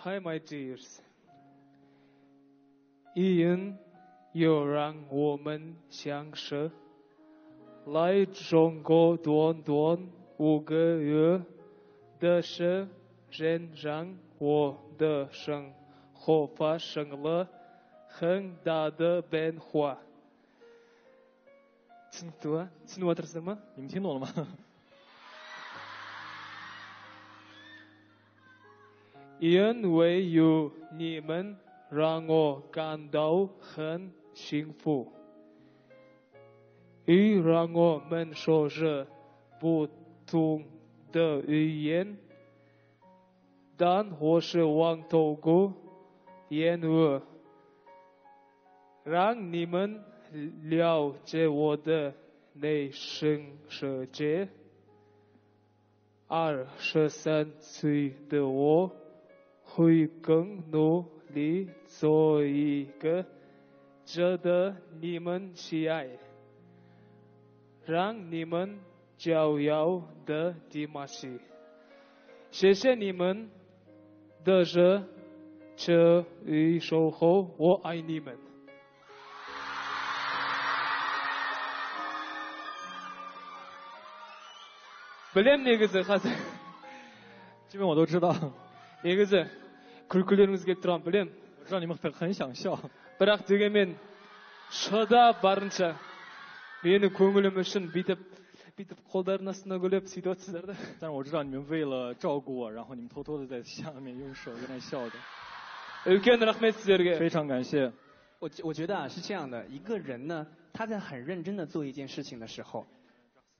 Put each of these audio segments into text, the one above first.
Hi, my dears. 一人又让我们相识，来中国短短5个月的时间，让我的生活发生了很大的变化。听懂了吗？你们听懂了吗？因为有你们，让我感到很幸福。让我们说着不同的语言，但我是望透过言语，让你们了解我的内心世界。23岁的我会更努力做一个值得你们喜爱、让你们骄傲的迪玛希。谢谢你们的热情与守候，我爱你们。Білем негізі қазір. 基本我都知道。негізі күлкілеріңіз келіп тұрған білем. 我知道你们很想笑。бірақ дегенмен шыдап барынша мені көңілім үшін бүйтіп қолдарын астына күліп сөйтіп отырсыздар да. 但是我知道你们为了照顾我，然后你们偷偷的在下面用手在那笑的。үлкен рахмет сіздерге. 非常感谢。我觉得啊是这样的，一个人呢，他在很认真的做一件事情的时候，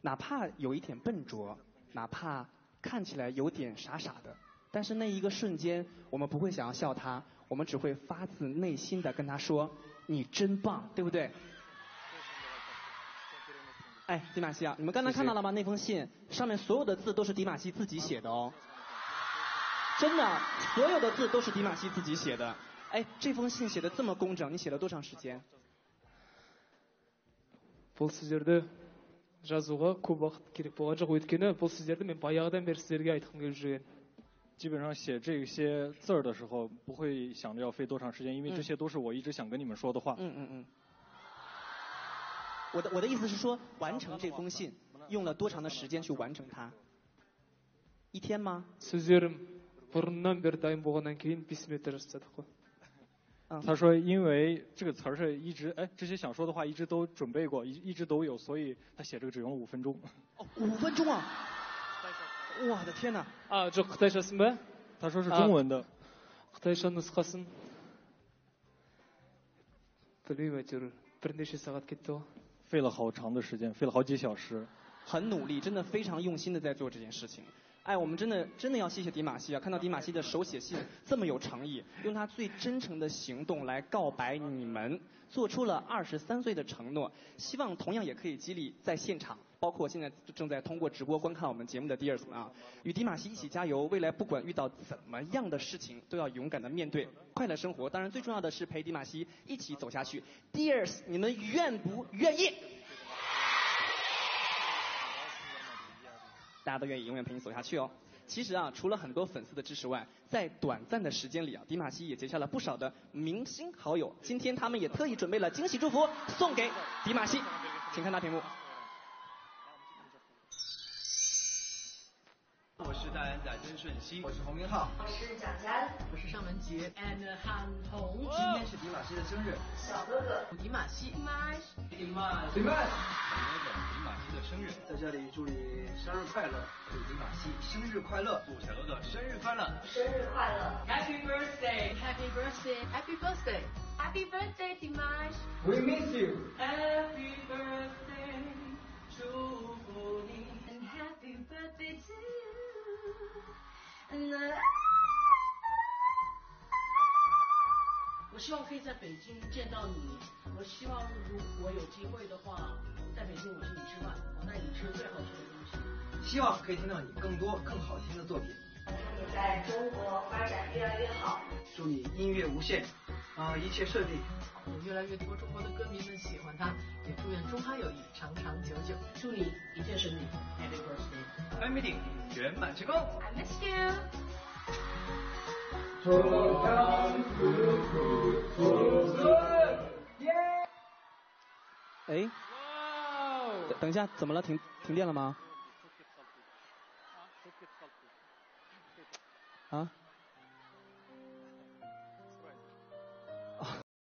哪怕有一点笨拙，哪怕看起来有点傻傻的，但是那一个瞬间，我们不会想要笑他，我们只会发自内心的跟他说：“你真棒，对不对？”哎，迪玛希啊，你们刚才看到了吗？那封信上面所有的字都是迪玛希自己写的哦，真的，所有的字都是迪玛希自己写的。哎，这封信写的这么工整，你写了多长时间？ бұл сіздерді жазуға көп уақыт керек болған жоқ, өйткені бұл сіздерді мен баяғыдан бері сіздерге айтқым келіп жүрген. 基本上写这些字儿的时候，不会想着要费多长时间，因为这些都是我一直想跟你们说的话。我的意思是说，完成这封信用了多长的时间去完成它？一天吗？ сөздерім бұрыннан бері дайын болғаннан кейін письмета жасадық қой. 他说，因为这个词儿是一直这些想说的话一直都准备过，一直都有，所以他写这个只用了5分钟。哦，5分钟啊！我的天哪！啊，这қытайшасын ба？ 他说是中文的。қытайша нұсқасын білмеймін, әйтеуір бірнеше сағат кетті ғой. 费了好长的时间，费了好几小时。很努力，真的非常用心的在做这件事情。哎，我们真的要谢谢迪玛希啊！看到迪玛希的手写信这么有诚意，用他最真诚的行动来告白你们，做出了23岁的承诺。希望同样也可以激励在现场，包括现在正在通过直播观看我们节目的 Dears 们啊，与迪玛希一起加油！未来不管遇到怎么样的事情，都要勇敢的面对，快乐生活。当然最重要的是陪迪玛希一起走下去。Dears， 你们愿不愿意？大家都愿意永远陪你走下去哦。其实啊，除了很多粉丝的支持外，在短暂的时间里啊，迪玛希也结下了不少的明星好友。今天他们也特意准备了惊喜祝福送给迪玛希，请看大屏幕。我是大安仔曾舜晞，我是洪明昊，我是蒋佳，我是尚雯婕 and 韩红。今天是迪玛希的生日，小哥哥迪玛希，迪玛希的生日，在这里祝你生日快乐，祝迪玛希生日快乐，祝小哥哥生日快乐，生日快乐 ，Happy birthday，Happy birthday，Happy birthday，Happy birthday， 迪玛希 ，We miss you，Happy birthday， 祝福你 ，and Happy birthday to you。我希望可以在北京见到你。我希望如果有机会的话，在北京我请你吃饭，我带你吃最好吃的东西。希望可以听到你更多更好听的作品。祝你在中国发展越来越好。祝你音乐无限，一切顺利。有越来越多中国的歌迷们喜欢他，也祝愿中哈友谊长长久久。祝你一切顺利 ，Happy birthday， ，Fan meeting 圆满成功。 I miss you。哎，等一下，怎么了？停电了吗？啊？